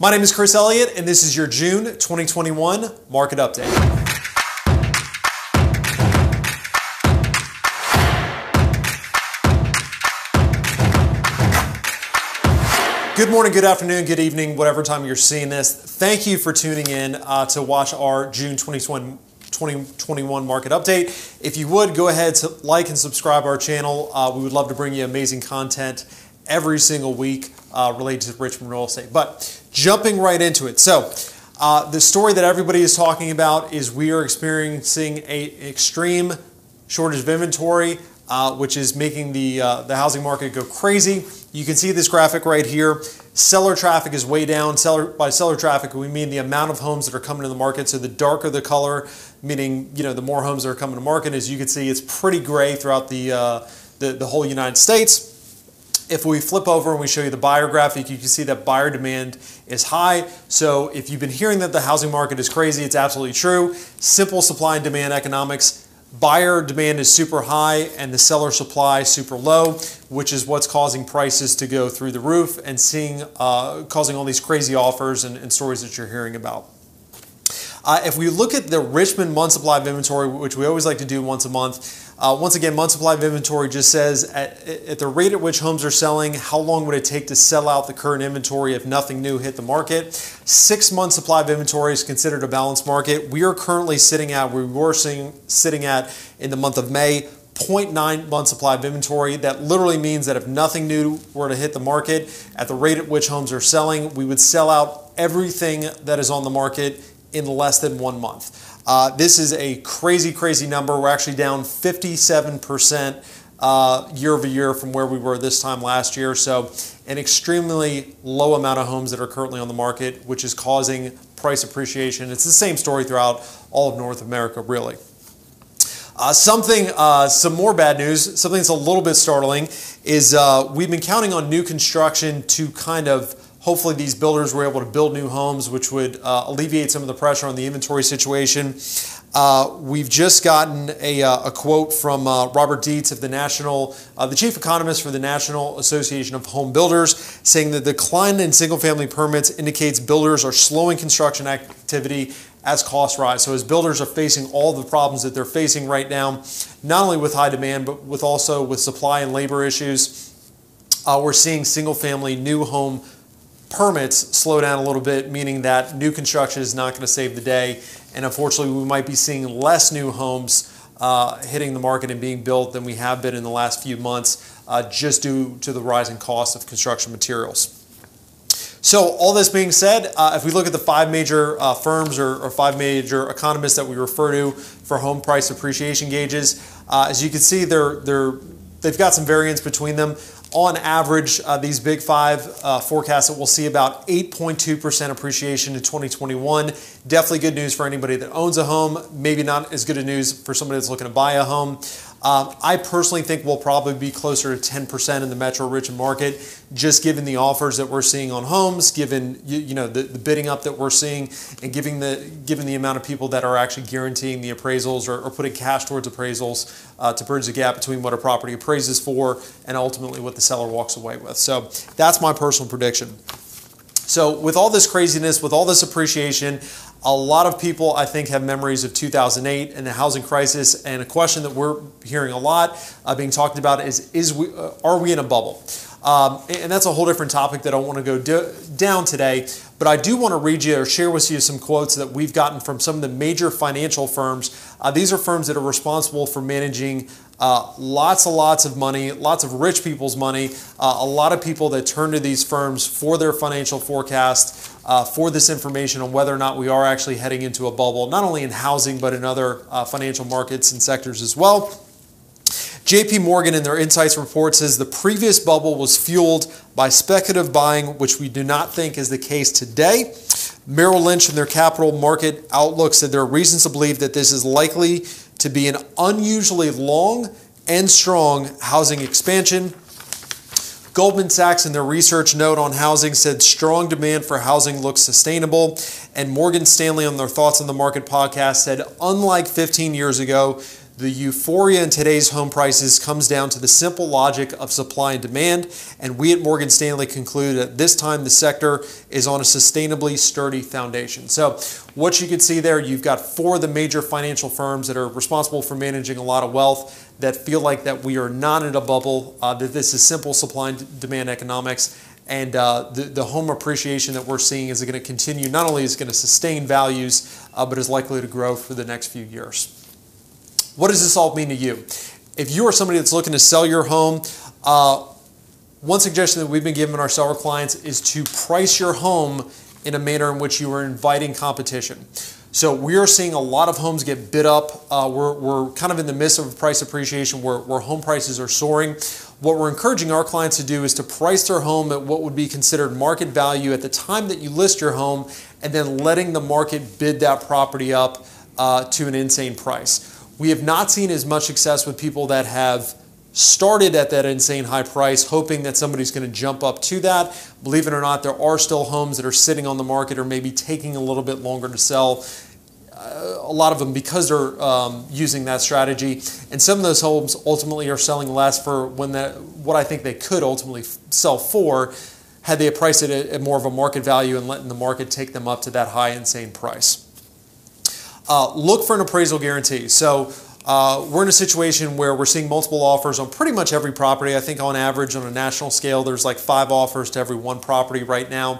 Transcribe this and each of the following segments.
My name is Chris Elliott, and this is your June 2021 Market Update. Good morning, good afternoon, good evening, whatever time you're seeing this. Thank you for tuning in to watch our June 2021 Market Update. If you would, go ahead to like and subscribe our channel. We would love to bring you amazing content every single week related to Richmond real estate. But jumping right into it. So the story that everybody is talking about is we are experiencing an extreme shortage of inventory, which is making the housing market go crazy. You can see this graphic right here. Seller traffic is way down. By seller traffic, we mean the amount of homes that are coming to the market. So the darker the color, meaning the more homes that are coming to market. As you can see, it's pretty gray throughout the whole United States. If we flip over and we show you the buyer graphic, you can see that buyer demand is high. So if you've been hearing that the housing market is crazy, it's absolutely true. Simple supply and demand economics. Buyer demand is super high and the seller supply super low, which is what's causing prices to go through the roof and causing all these crazy offers and stories that you're hearing about. If we look at the Richmond month supply of inventory, which we always like to do once a month, once again, month supply of inventory just says at the rate at which homes are selling, how long would it take to sell out the current inventory if nothing new hit the market? 6 month supply of inventory is considered a balanced market. We were currently sitting at in the month of May, 0.9 month supply of inventory. That literally means that if nothing new were to hit the market, at the rate at which homes are selling, we would sell out everything that is on the market in less than 1 month. This is a crazy, crazy number. We're actually down 57% year over year from where we were this time last year. So an extremely low amount of homes that are currently on the market, which is causing price appreciation. It's the same story throughout all of North America, really. Some more bad news, something that's a little bit startling is we've been counting on new construction to kind of hopefully these builders were able to build new homes, which would alleviate some of the pressure on the inventory situation. We've just gotten a quote from Robert Dietz of the chief economist for the National Association of Home Builders, saying that the decline in single-family permits indicates builders are slowing construction activity as costs rise. So as builders are facing all the problems that they're facing right now, not only with high demand, but also with supply and labor issues, we're seeing single-family new home permits slow down a little bit, meaning that new construction is not going to save the day. And unfortunately, we might be seeing less new homes hitting the market and being built than we have been in the last few months, just due to the rising cost of construction materials. So all this being said, if we look at the 5 major firms or 5 major economists that we refer to for home price appreciation gauges, as you can see, they've got some variance between them. On average, these big 5 forecasts that we'll see about 8.2% appreciation in 2021. Definitely good news for anybody that owns a home. Maybe not as good a news for somebody that's looking to buy a home. I personally think we'll probably be closer to 10% in the Metro Richmond market, just given the offers that we're seeing on homes, given the bidding up that we're seeing, and given the amount of people that are actually guaranteeing the appraisals or putting cash towards appraisals to bridge the gap between what a property appraises for and ultimately what the seller walks away with. So that's my personal prediction. So with all this craziness, with all this appreciation, a lot of people, I think, have memories of 2008 and the housing crisis. And a question that we're hearing a lot being talked about is are we in a bubble? And that's a whole different topic that I want to go down today. But I do want to read you or share with you some quotes that we've gotten from some of the major financial firms. These are firms that are responsible for managing lots of money, lots of rich people's money, a lot of people that turn to these firms for their financial forecast, for this information on whether or not we are actually heading into a bubble, not only in housing, but in other financial markets and sectors as well. JP Morgan in their Insights report says the previous bubble was fueled by speculative buying, which we do not think is the case today. Merrill Lynch in their Capital Market Outlook said there are reasons to believe that this is likely to be an unusually long and strong housing expansion. Goldman Sachs in their research note on housing said strong demand for housing looks sustainable. And Morgan Stanley on their Thoughts on the Market podcast said, unlike 15 years ago, The euphoria in today's home prices comes down to the simple logic of supply and demand, and we at Morgan Stanley conclude that this time the sector is on a sustainably sturdy foundation. So what you can see there, you've got 4 of the major financial firms that are responsible for managing a lot of wealth that feel like that we are not in a bubble, that this is simple supply and demand economics, and the home appreciation that we're seeing is going to continue. Not only is it going to sustain values, but is likely to grow for the next few years. What does this all mean to you? If you are somebody that's looking to sell your home, one suggestion that we've been giving our seller clients is to price your home in a manner in which you are inviting competition. So we are seeing a lot of homes get bid up. We're kind of in the midst of price appreciation where home prices are soaring. What we're encouraging our clients to do is to price their home at what would be considered market value at the time that you list your home, and then letting the market bid that property up to an insane price. We have not seen as much success with people that have started at that insane high price, hoping that somebody's going to jump up to that. Believe it or not, there are still homes that are sitting on the market or maybe taking a little bit longer to sell. A lot of them because they're using that strategy. And some of those homes ultimately are selling less for what I think they could ultimately sell for had they priced it at more of a market value and letting the market take them up to that high insane price. Look for an appraisal guarantee. So we're in a situation where we're seeing multiple offers on pretty much every property. I think on average on a national scale, there's like 5 offers to every 1 property right now.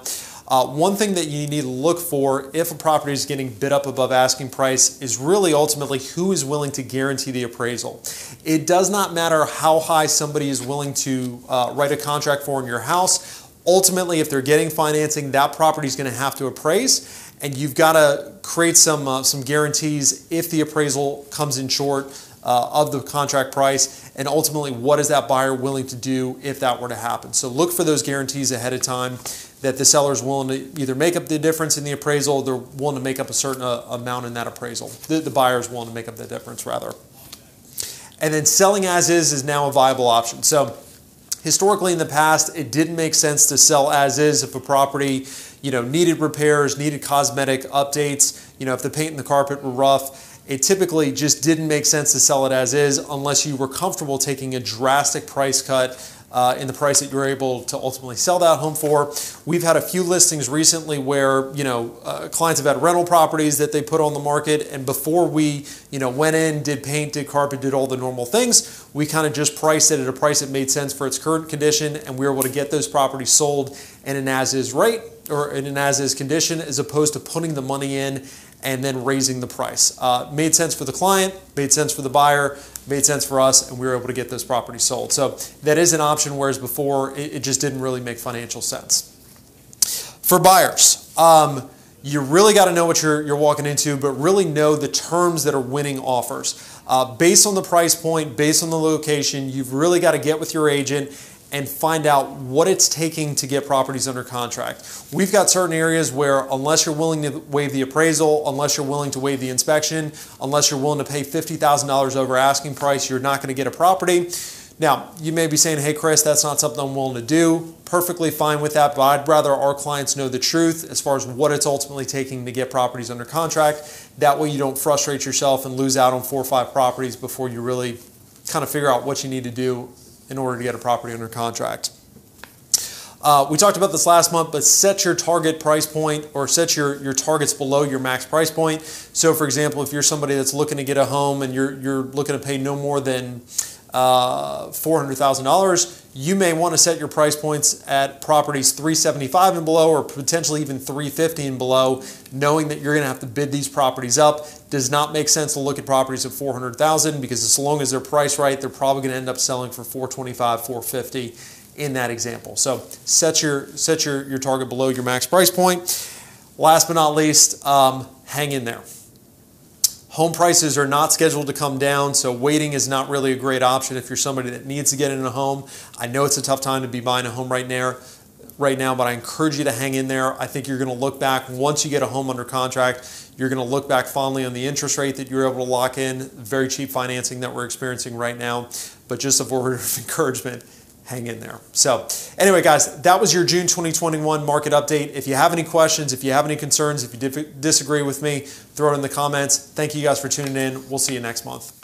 One thing that you need to look for if a property is getting bid up above asking price is really ultimately who is willing to guarantee the appraisal. It does not matter how high somebody is willing to write a contract for in your house. Ultimately, if they're getting financing, that property is going to have to appraise. And you've got to create some guarantees if the appraisal comes in short of the contract price, and ultimately what is that buyer willing to do if that were to happen. So look for those guarantees ahead of time that the seller is willing to either make up the difference in the appraisal, or they're willing to make up a certain amount in that appraisal. The buyer is willing to make up the difference rather. And then selling as is now a viable option. So historically in the past, it didn't make sense to sell as is if a property needed repairs, needed cosmetic updates, if the paint and the carpet were rough. It typically just didn't make sense to sell it as is unless you were comfortable taking a drastic price cut in the price that you're able to ultimately sell that home for. We've had a few listings recently where, clients have had rental properties that they put on the market, and before we, went in, did paint, did carpet, did all the normal things, we kind of just priced it at a price that made sense for its current condition, and we were able to get those properties sold in an as-is rate or in an as-is condition, as opposed to putting the money in and then raising the price. Made sense for the client, made sense for the buyer, made sense for us, and we were able to get those properties sold. So that is an option, whereas before it just didn't really make financial sense. For buyers, you really got to know what you're walking into, but really know the terms that are winning offers. Based on the price point, based on the location, you've really got to get with your agent and find out what it's taking to get properties under contract. We've got certain areas where unless you're willing to waive the appraisal, unless you're willing to waive the inspection, unless you're willing to pay $50,000 over asking price, you're not going to get a property. Now, you may be saying, hey Chris, that's not something I'm willing to do. Perfectly fine with that, but I'd rather our clients know the truth as far as what it's ultimately taking to get properties under contract. That way you don't frustrate yourself and lose out on 4 or 5 properties before you really kind of figure out what you need to do in order to get a property under contract. We talked about this last month, but set your target price point or set your targets below your max price point. So for example, if you're somebody that's looking to get a home and you're looking to pay no more than $400,000, you may want to set your price points at properties $375 and below, or potentially even $350 and below, knowing that you're going to have to bid these properties up. Does not make sense to look at properties at $400,000 because as long as they're priced right, they're probably going to end up selling for $425, $450 in that example. So set your target below your max price point. Last but not least, hang in there. Home prices are not scheduled to come down, so waiting is not really a great option if you're somebody that needs to get in a home. I know it's a tough time to be buying a home right now, but I encourage you to hang in there. I think you're going to look back, once you get a home under contract, you're going to look back fondly on the interest rate that you're able to lock in, very cheap financing that we're experiencing right now. But just a word of encouragement, hang in there. So anyway, guys, that was your June 2021 market update. If you have any questions, if you have any concerns, if you disagree with me, throw it in the comments. Thank you guys for tuning in. We'll see you next month.